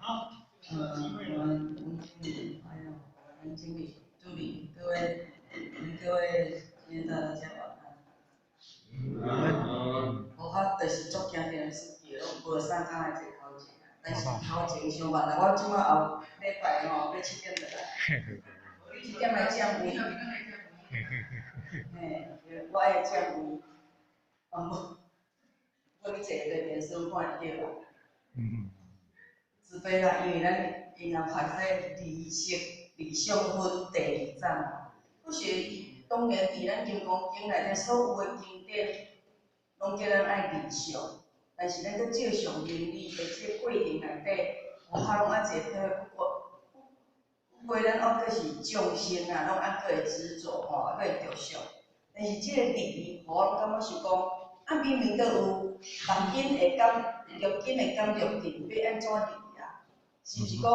我们经理还有我们经理助理各位今天大家晚安。我就是足惊电视机，拢无啥通来坐头前啊。但是头前上晚啦，我即摆后礼拜吼要7点就来。你7点来占位？嘿，我爱占位。无你坐对电视看会到啦。自卑啦，因为咱银行拍说理想分第2站嘛，可是当然伫咱金光经内底所有的经典，拢叫咱爱理想，但是咱搁照常伦理的这过程内底，我哈拢爱坐不过咱还阁是匠心啊，拢还阁会执着吼，还阁会着想。但是这个理，互我感觉是讲，明明都有人紧会感，着紧会感着紧，要安怎理啊？是毋是讲，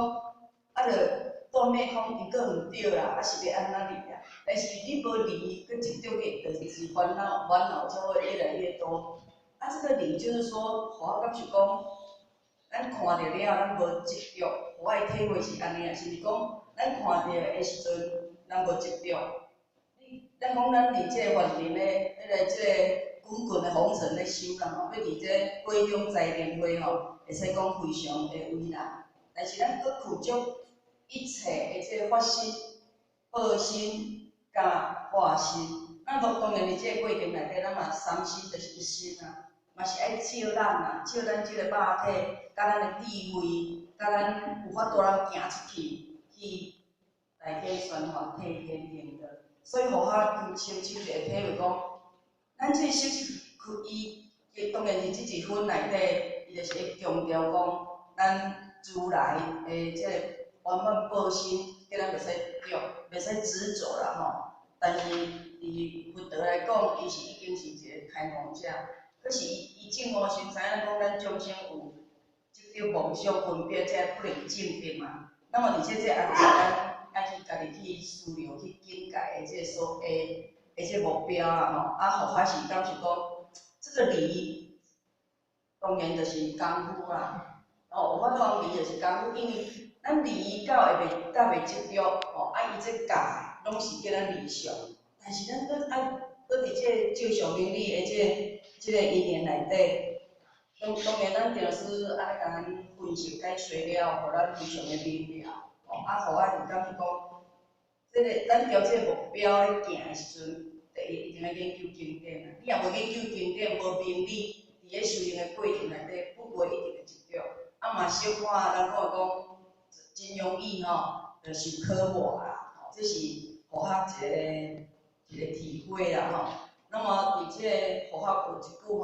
着断尾空，伊阁毋对啦，是要安怎理啊？但是你无理，佮执着个，就是烦恼才会越来越多。这个理就是说，互我感觉讲，咱看着了，咱无执着，互我的体会是安尼啊，是毋是讲？咱看到的时阵，咱无执着。咱讲咱伫即个环境咧，即个滚滚的红尘咧修啦吼，要伫即杯中栽莲花吼，会使讲非常的伟大。但是咱搁苦足一切的即个发心、报心、甲化心，咱当然伫即个过程内底，咱嘛三心就是一心啊，嘛是爱照咱啊，照咱即个肉体，甲咱的智慧，甲咱有法度通行出去大天宣传替天行道，所以互我深深一个体会讲，咱这小伊当然是即一分内底，伊就是会强调讲，咱如来的即个圆满报心，叫咱袂使着，袂使执着啦吼。但是伫佛陀来讲，伊是已经是一个开悟者，可是伊正悟先知影讲，咱众生有即个妄想分别，才不能证得嘛。那么而且这也是咱。爱去家己去思量、去境界的即个所的即个目标啦吼，互我是感觉讲，这个理当然就是功夫啦。有法度讲理就是功夫，因为咱理到袂执着吼，伊这教拢是叫咱理想，但是咱搁伫即个照常伦理的即个因缘内底，当然咱定是爱甲咱分析解说了，互咱非常的明了。互我是感觉讲，即个咱朝即个目标咧行的时阵，第一一定要研究经典啊。你若无研究经典，无明理，伫咧修行的过程内底，不会一定会执着。嘛小可人讲真容易吼，受科磨啦，吼，这是互我一个体会啦吼。那么伫即个互我有一句吼，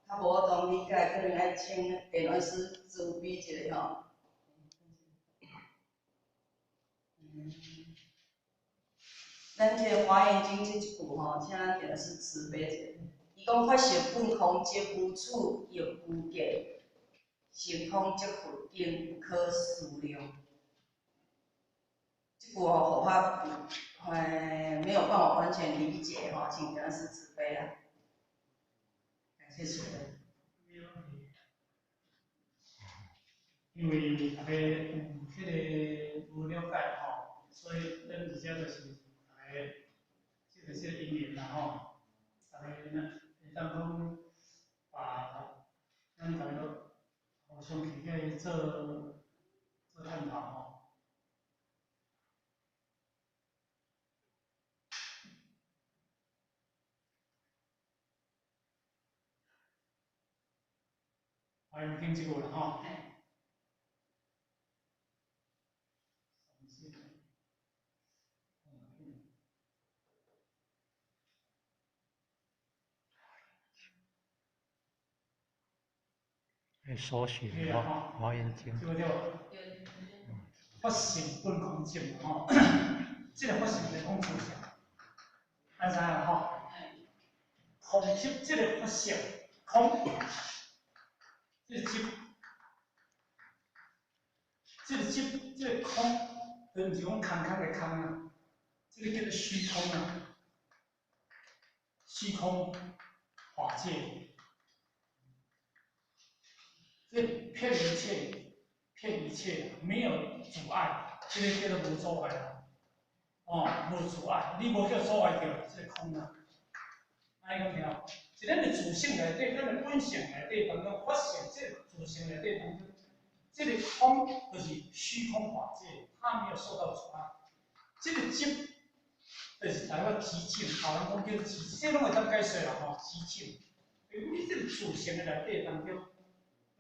较无法度理解，可能爱请电话师慈悲一下吼。咱即个《华严经》即一句吼，请咱定是慈悲者。伊讲法性本空，即无处有无见，性空即佛经，不可思量。即句吼，互我没有办法完全理解吼，请定是慈悲啦。感谢主任。因为大家有迄个无了解吼，所以咱而且就是大家即个因缘啦吼，大家会当讲把咱大家互相去个做探讨吼。欢迎听这个啦吼。所学华严经，对不对？法性本空净吼，这个法性是空出现，安怎样吼？空执这个法性空，这个执，这个空，就毋是讲空的空啊，这个叫做虚空啊，虚空法界。所以骗一切，骗一切，没有阻碍，这个叫做无阻碍啦。哦，无阻碍，你无叫阻碍着，这个空啦。安尼讲听，是咱的自性内底，咱的本性内底当中发现这个自性内底当中，这个空就是虚空法界，它没有受到阻碍。这个境就是台湾极境，后人讲叫极境，这拢会当解释啦吼，极境。因为你这个自性的内底当中，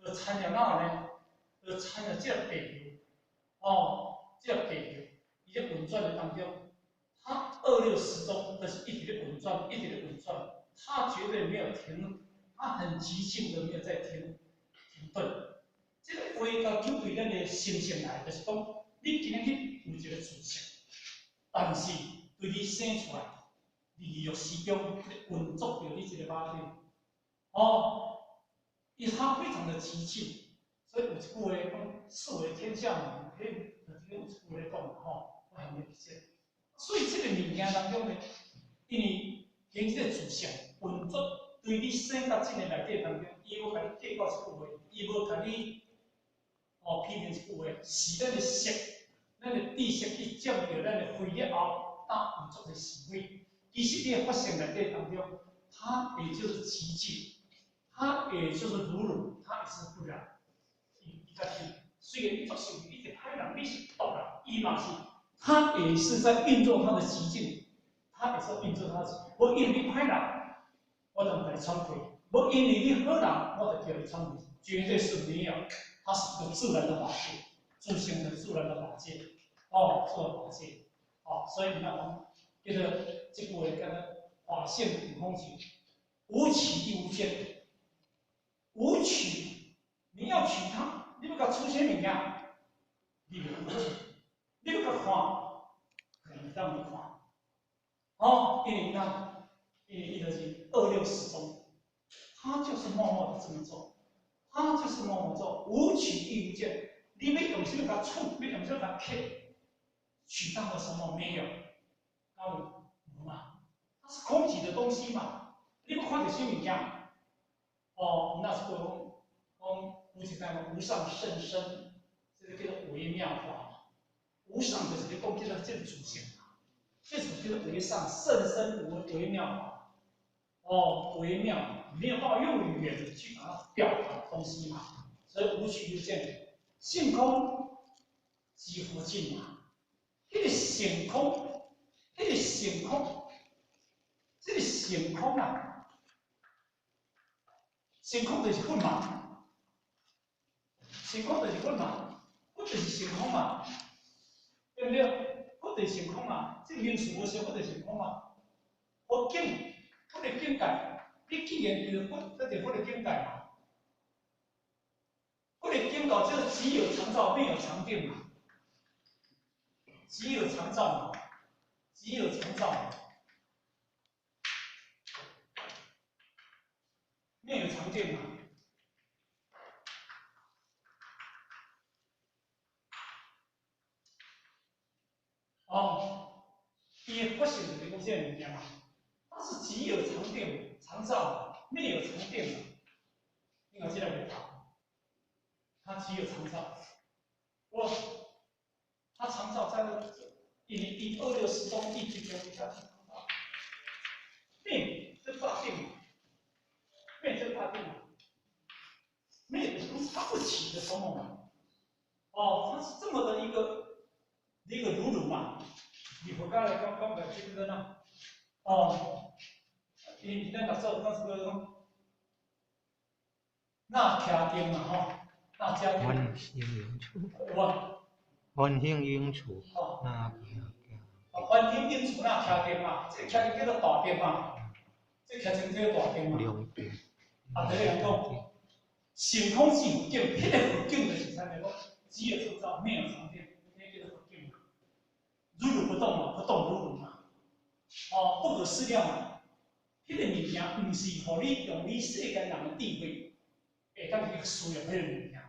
就参了哪呢？就参了这个地球，哦，这个地球，伊在运转的当中，它260中就是一直在运转，一直在运转，它绝对没有停，它很极静的没有在停顿。这个话到针对咱的心性来，就是讲，你今日有一个自性，但是对你生出来，利欲时中运作着你这个肉体，哦，因为它非常的极静。所以有一句话讲，士为天下名，迄有一句话讲吼，我还没记得。所以这个物件当中呢，因为因这个自性运作，对你生到这个内底当中，伊无甲你计较一句话，伊无甲你批评一句话，是咱的色，咱的知识去占着咱的慧了后，当运作的行为，其实你的发现内底当中，它也就是极静，它也就是如，它也是不然。虽然你做事一直拍人，你是动了，伊嘛是，他也是在运作他的极境，他也是运作他的。我因为你拍人，我就唔来惭愧；我因为你好人，我就叫你惭愧。绝对是没有，它是一个自然的法界，自性的自然的法界，哦，自然法界，哦，所以你看讲，这个这句话叫做法性品空性，无取亦无间，无取，你要取它。你要甲出现物件，你袂有去，你要甲看，可能让你看，哦，因为呢，因为伊就是260中，他就是默默的这么做，他就是默默做，无取亦无间，你要用什么甲触，要用什么甲撇，取到了什么没有？那无嘛，它是空寂的东西嘛，你要看到什么物件？哦，那是讲。有一讲无上甚深，这个叫做微妙法。无上就是你讲叫做这个主性嘛，这种叫做微上甚深微妙法。哦，微妙没有办法用语言去把它表达的东西嘛，所以无取无见，性空即佛境嘛。这个性空，这个性空，这个性空啊，性空就是混嘛。性空就是混嘛，混就是性空嘛，对不对？混就是性空嘛，这名词无相混就是性空嘛。佛境，混的境界，你既然就是混，这就混的境界嘛。混的境界就是只有常照，没有常定嘛。只有常照嘛，只有常照嘛，没有常定嘛。哦，伊的发现就是讲这个物件嘛，它是只有常定、常照，没有常定的。你看这个没答，它只有常照。它常照在以260中地区中，它常照。灭这大定嘛，灭这大定嘛，灭它不起的什么嘛？哦，它是这么的一个如嘛。你不刚才刚才这个呢？哦，你那打造那是个那卡定嘛哈，那家定。万兴应处，哇，万兴应处，哦，那万兴应处那卡定嘛，这卡定叫做大定嘛，这卡定叫大定嘛。两定。啊，这个人讲，性空是佛境，迄个佛境就是啥呢？只有创造，没有常定，那叫做佛境嘛。如如不动嘛，不动如如嘛。哦，不可思量嘛。迄个物件，唔是互你用你世间人的智慧，会当去使用迄个物件。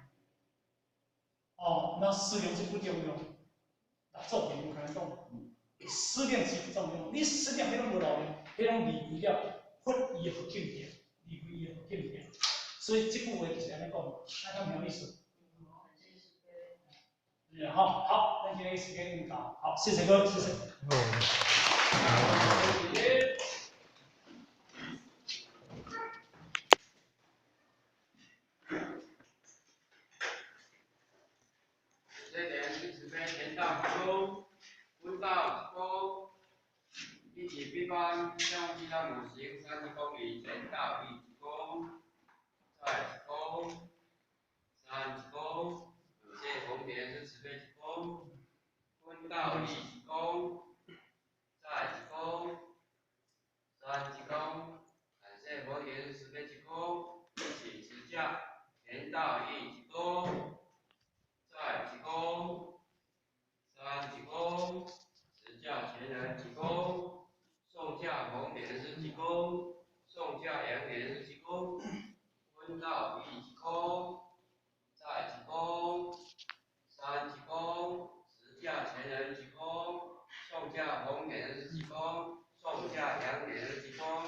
哦，那思量是不重要，那做别有可能讲，思量是不重要。你思量迄种无路呢，迄种离开了佛伊的佛境界，离开伊的佛境界。所以这句话就是安尼讲，大家明意思？好，那今天时间用到，好，谢谢各位，谢谢。这点是慈悲田道提供，温道提供，一起闭关，向西藏母行30公里，田道一提供，再提供，3提供，谢红莲是慈悲提供，温道一提供，再提供，3提供，感谢佛莲是慈悲提供，一起持架，田道一提供，再提供。3提供，持架前人提供，送架红莲是提供，送架杨莲是提供，温道一提供，再提供，3提供，持架前人提供，送架红莲是提供，送架杨莲是提供。